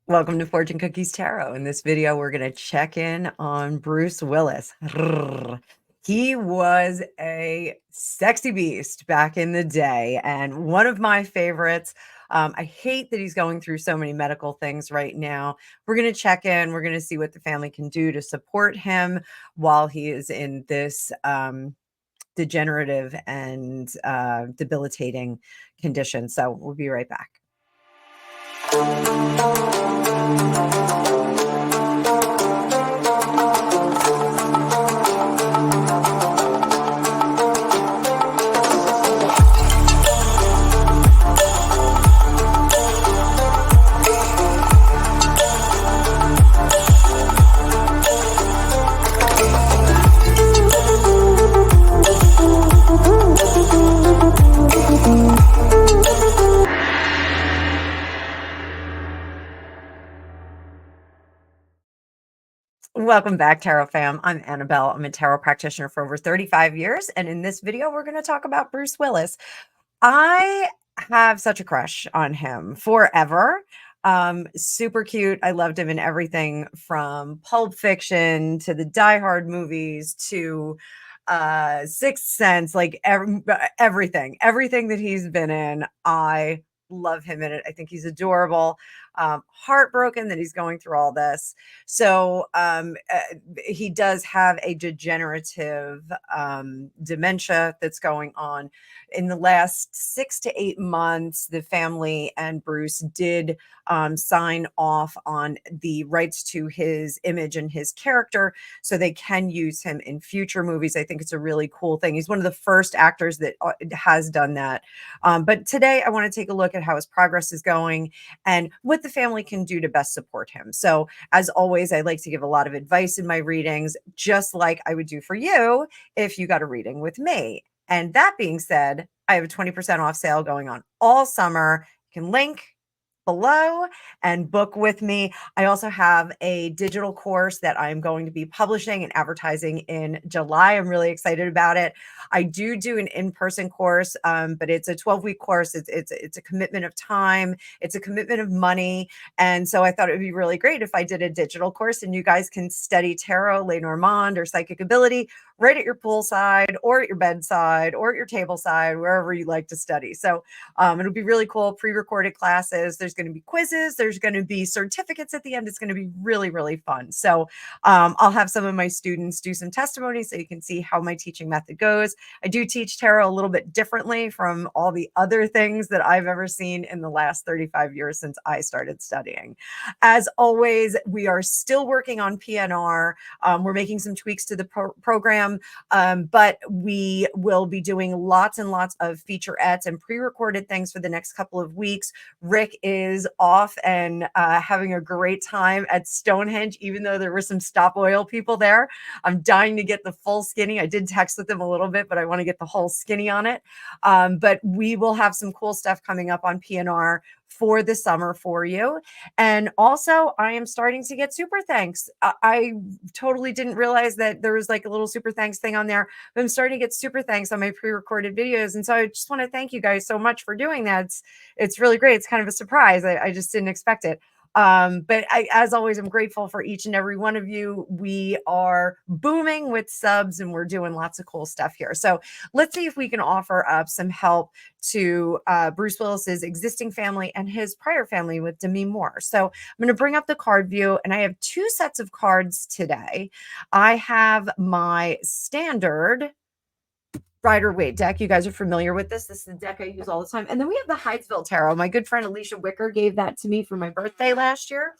Welcome to Fortune Cookies Tarot. In this video, we're going to check in on Bruce Willis. He was a sexy beast back in the day and one of my favorites. I hate that he's going through so many medical things right now. We're going to check in. We're going to see what the family can do to support him while he is in this degenerative and debilitating condition. So we'll be right back. Welcome back, Tarot fam. I'm Annabelle. I'm a tarot practitioner for over 35 years. And in this video, we're going to talk about Bruce Willis. I have such a crush on him forever. Super cute. I loved him in everything from Pulp Fiction to the Die Hard movies to Sixth Sense, like everything that he's been in. I love him in it. I think he's adorable. Heartbroken that he's going through all this. So he does have a degenerative dementia that's going on. In the last 6 to 8 months, the family and Bruce did sign off on the rights to his image and his character so they can use him in future movies. I think it's a really cool thing. He's one of the first actors that has done that. But today I want to take a look at how his progress is going and what the family can do to best support him. So as always, I like to give a lot of advice in my readings, just like I would do for you if you got a reading with me. And that being said, I have a 20% off sale going on all summer. You can link below and book with me. I also have a digital course that I'm going to be publishing and advertising in July. I'm really excited about it. I do an in-person course, but it's a 12-week course. It's a commitment of time. It's a commitment of money. And so I thought it would be really great if I did a digital course and you guys can study tarot, Lenormand, or psychic ability right at your poolside or at your bedside or at your table side, wherever you like to study. So it'll be really cool. Pre-recorded classes. There's going to be quizzes. There's going to be certificates at the end. It's going to be really, really fun. So I'll have some of my students do some testimonies so you can see how my teaching method goes. I do teach tarot a little bit differently from all the other things that I've ever seen in the last 35 years since I started studying. As always, we are still working on PNR. We're making some tweaks to the program, but we will be doing lots and lots of featurettes and pre-recorded things for the next couple of weeks. Rick is off and having a great time at Stonehenge, even though there were some stop oil people there. I'm dying to get the full skinny. I did text with them a little bit, but I want to get the whole skinny on it. But we will have some cool stuff coming up on PNR for the summer for you. And also, I am starting to get super thanks. I totally didn't realize that there was like a little super thanks thing on there, but I'm starting to get super thanks on my pre-recorded videos. And so I just want to thank you guys so much for doing that. It's really great. It's kind of a surprise. I just didn't expect it. But as always, I'm grateful for each and every one of you. We are booming with subs and we're doing lots of cool stuff here. So let's see if we can offer up some help to Bruce Willis's existing family and his prior family with Demi Moore. So I'm going to bring up the card view and I have 2 sets of cards today. I have my standard Rider-Waite deck. You guys are familiar with this. This is the deck I use all the time. And then we have the Hydesville Tarot. My good friend Alicia Wicker gave that to me for my birthday last year.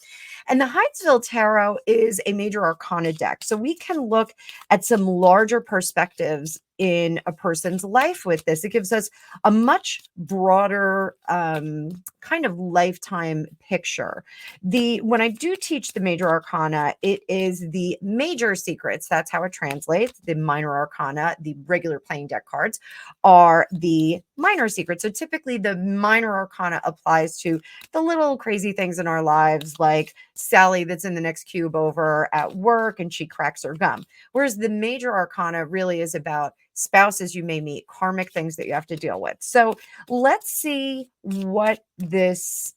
And the Hydesville Tarot is a major arcana deck. So we can look at some larger perspectives in a person's life with this. It gives us a much broader kind of lifetime picture. When I do teach the major arcana, it is the major secrets. That's how it translates. The minor arcana, the regular playing deck cards, are the minor secrets. So typically the minor arcana applies to the little crazy things in our lives, like Sally that's in the next cube over at work and she cracks her gum. Whereas the major arcana really is about spouses you may meet, karmic things that you have to deal with. So let's see what this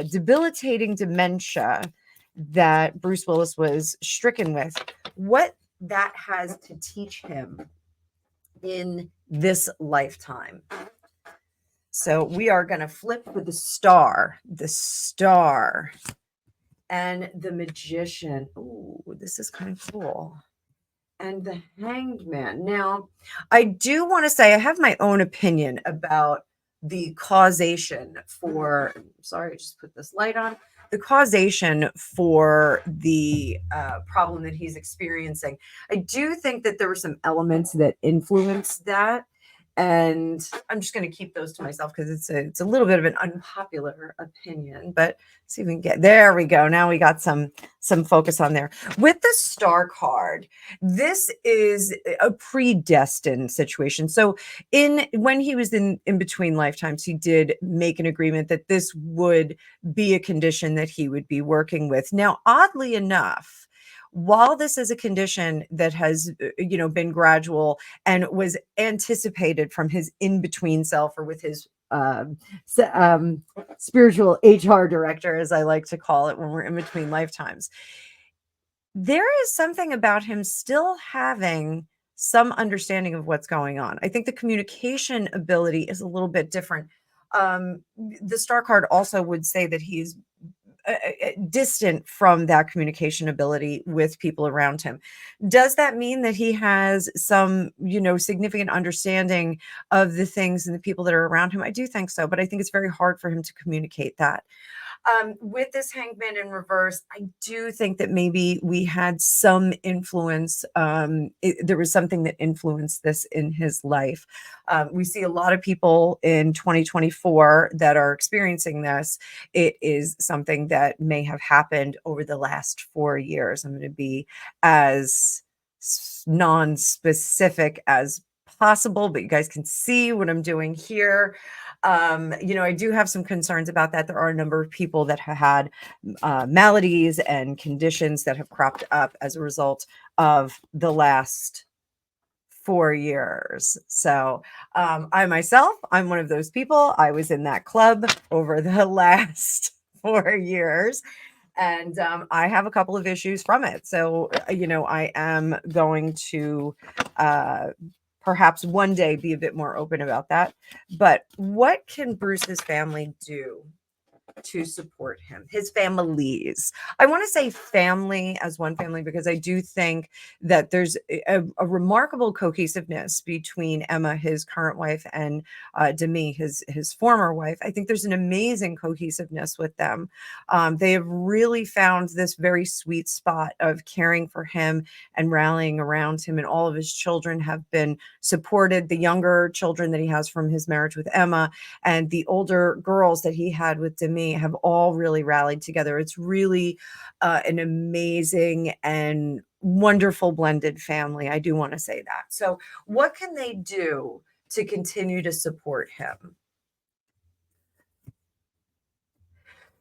debilitating dementia that Bruce Willis was stricken with, what that has to teach him in this lifetime. So we are going to flip with the star, and the magician. Ooh, this is kind of cool. And the hanged man. Now, I do want to say I have my own opinion about the causation for, sorry, I just put this light on, the causation for the problem that he's experiencing. I do think that there were some elements that influenced that. And I'm just going to keep those to myself because it's a little bit of an unpopular opinion, but see if we can get, there we go. Now we got some focus on there. With the star card, this is a predestined situation. So when he was in between lifetimes, he did make an agreement that this would be a condition that he would be working with. Now, oddly enough, while this is a condition that has, been gradual and was anticipated from his in-between self, or with his spiritual HR director, as I like to call it, when we're in between lifetimes, there is something about him still having some understanding of what's going on. I think the communication ability is a little bit different. The star card also would say that he's distant from that communication ability with people around him. Does that mean that he has some, significant understanding of the things and the people that are around him? I do think so, but I think it's very hard for him to communicate that. With this hangman in reverse, I do think that maybe we had some influence. There was something that influenced this in his life. We see a lot of people in 2024 that are experiencing this. It is something that may have happened over the last 4 years. I'm going to be as non-specific as possible, but you guys can see what I'm doing here. I do have some concerns about that. There are a number of people that have had maladies and conditions that have cropped up as a result of the last 4 years. So I myself, I'm one of those people. I was in that club over the last 4 years. And I have a couple of issues from it. So, I am going to perhaps one day be a bit more open about that. But what can Bruce's family do to support him? His families. I want to say family as one family, because I do think that there's a remarkable cohesiveness between Emma, his current wife, and Demi, his former wife. I think there's an amazing cohesiveness with them. They have really found this very sweet spot of caring for him and rallying around him, and all of his children have been supported. The younger children that he has from his marriage with Emma and the older girls that he had with Demi have all really rallied together. It's really an amazing and wonderful blended family. I do want to say that. So what can they do to continue to support him?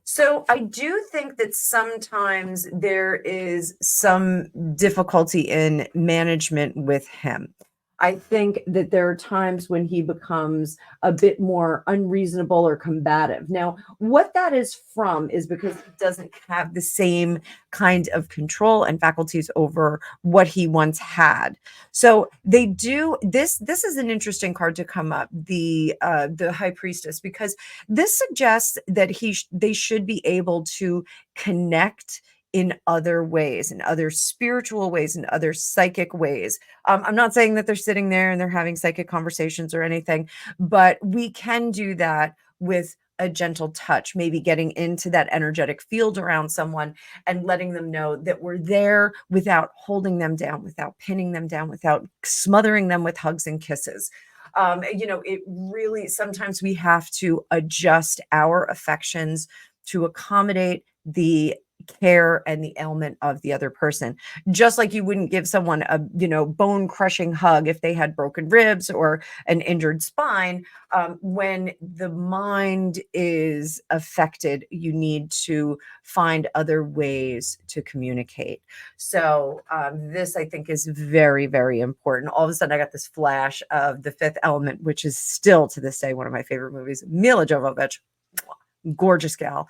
So I do think that sometimes there is some difficulty in management with him. I think that there are times when he becomes a bit more unreasonable or combative. Now, what that is from is because he doesn't have the same kind of control and faculties over what he once had. So they do this. This is an interesting card to come up, the High Priestess, because this suggests that they should be able to connect in other ways, in other spiritual ways, in other psychic ways. I'm not saying that they're sitting there and they're having psychic conversations or anything, but we can do that with a gentle touch, maybe getting into that energetic field around someone and letting them know that we're there without holding them down, without pinning them down, without smothering them with hugs and kisses. It really, sometimes we have to adjust our affections to accommodate the care and the ailment of the other person. Just like you wouldn't give someone a, bone crushing hug if they had broken ribs or an injured spine. When the mind is affected, you need to find other ways to communicate. So this, I think, is very, very important. All of a sudden, I got this flash of The Fifth Element, which is still to this day one of my favorite movies. Mila Jovovich. gorgeous gal.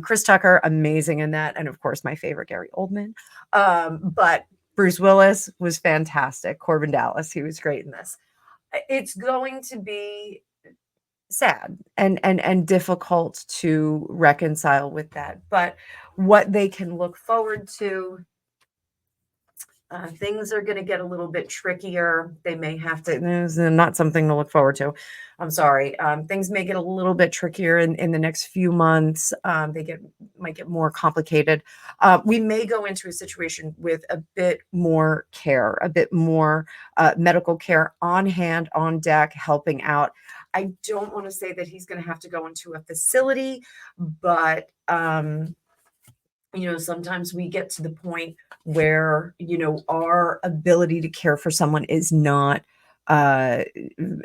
Chris Tucker, amazing in that. And of course, my favorite, Gary Oldman. But Bruce Willis was fantastic. Corbin Dallas, he was great in this. It's going to be sad and difficult to reconcile with that. But what they can look forward to, things are going to get a little bit trickier. They may have to, this is not something to look forward to. I'm sorry. Things may get a little bit trickier in the next few months. Might get more complicated. We may go into a situation with a bit more care, a bit more medical care on hand, on deck, helping out. I don't want to say that he's going to have to go into a facility, but sometimes we get to the point where, our ability to care for someone is not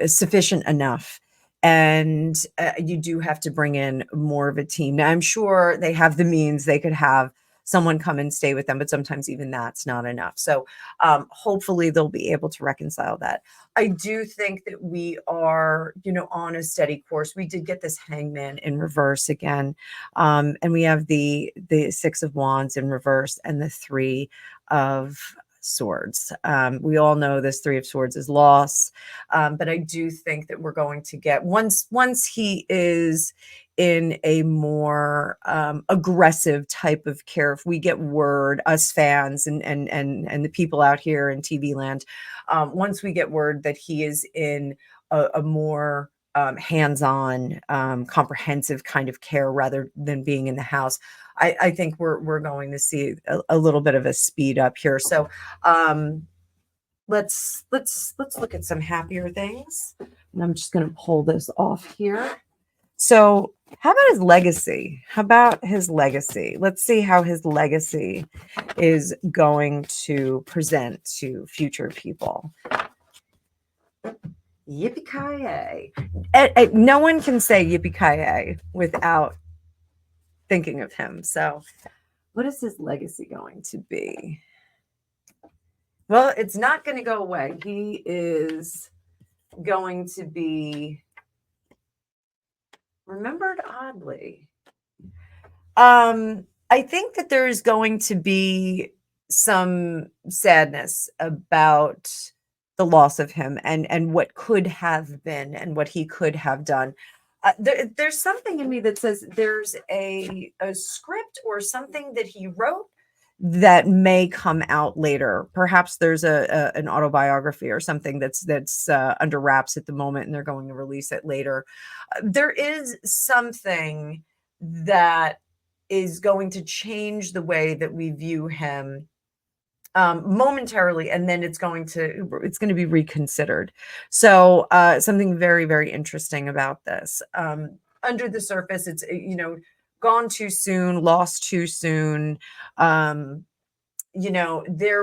sufficient enough. And you do have to bring in more of a team. Now, I'm sure they have the means. They could have someone come and stay with them, but sometimes even that's not enough. So hopefully they'll be able to reconcile that. I do think that we are, on a steady course. We did get this Hangman in reverse again. And we have the Six of Wands in reverse and the Three of Swords. We all know this Three of Swords is loss. But I do think that we're going to get, once he is in a more aggressive type of care, if we get word, us fans and the people out here in TV land, once we get word that he is in a more hands-on, comprehensive kind of care rather than being in the house, I think we're going to see a little bit of a speed up here. So let's look at some happier things. And I'm just going to pull this off here. So how about his legacy? Let's see how his legacy is going to present to future people. Yippee-ki-yay. No one can say yippee-ki-yay without thinking of him. So what is his legacy going to be? Well, it's not going to go away. He is going to be remembered oddly. I think that there is going to be some sadness about the loss of him and what could have been and what he could have done. There's something in me that says there's a script or something that he wrote that may come out later. Perhaps there's an autobiography or something that's under wraps at the moment, and they're going to release it later. There is something that is going to change the way that we view him momentarily, and then it's going to be reconsidered. So something very, very interesting about this. Under the surface, it's gone too soon, lost too soon. There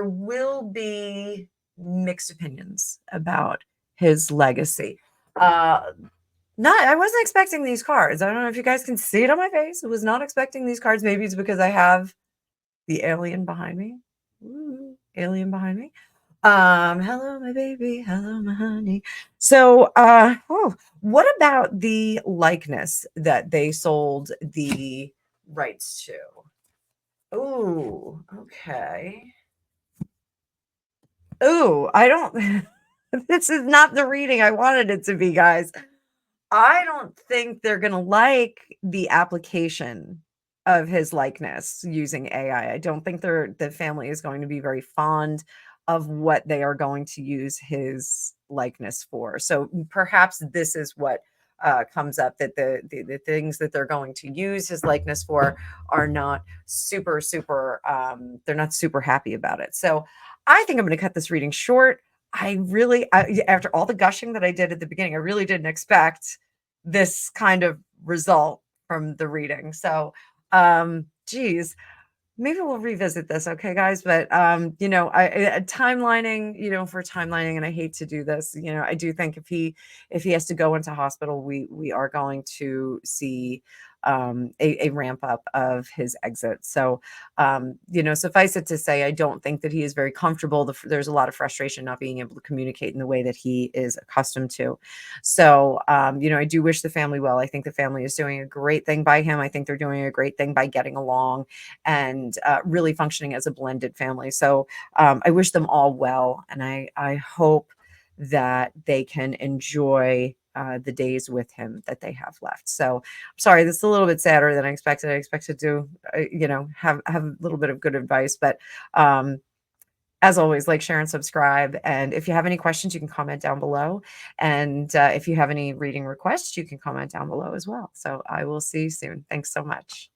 will be mixed opinions about his legacy. I wasn't expecting these cards. I don't know if you guys can see it on my face. I was not expecting these cards. Maybe it's because I have the alien behind me. Ooh, alien behind me. Hello, my baby. Hello, my honey. So, what about the likeness that they sold the rights to? Oh, okay. Oh, I don't, this is not the reading I wanted it to be, guys. I don't think they're going to like the application of his likeness using AI. I don't think the family is going to be very fond of what they are going to use his likeness for. So perhaps this is what comes up, that the things that they're going to use his likeness for are not super, they're not super happy about it. So I think I'm going to cut this reading short. After all the gushing that I did at the beginning, I really didn't expect this kind of result from the reading. So, geez, maybe we'll revisit this. Okay, guys. But, timelining, for timelining, and I hate to do this, I do think if he has to go into hospital, we are going to see a ramp up of his exit. So, suffice it to say, I don't think that he is very comfortable. There's a lot of frustration not being able to communicate in the way that he is accustomed to. So, I do wish the family well. I think the family is doing a great thing by him. I think they're doing a great thing by getting along and really functioning as a blended family. So, I wish them all well, and I hope that they can enjoy the days with him that they have left. So, sorry, this is a little bit sadder than I expected. I expected to, have a little bit of good advice, but as always, like, share, and subscribe. And if you have any questions, you can comment down below. And if you have any reading requests, you can comment down below as well. So I will see you soon. Thanks so much.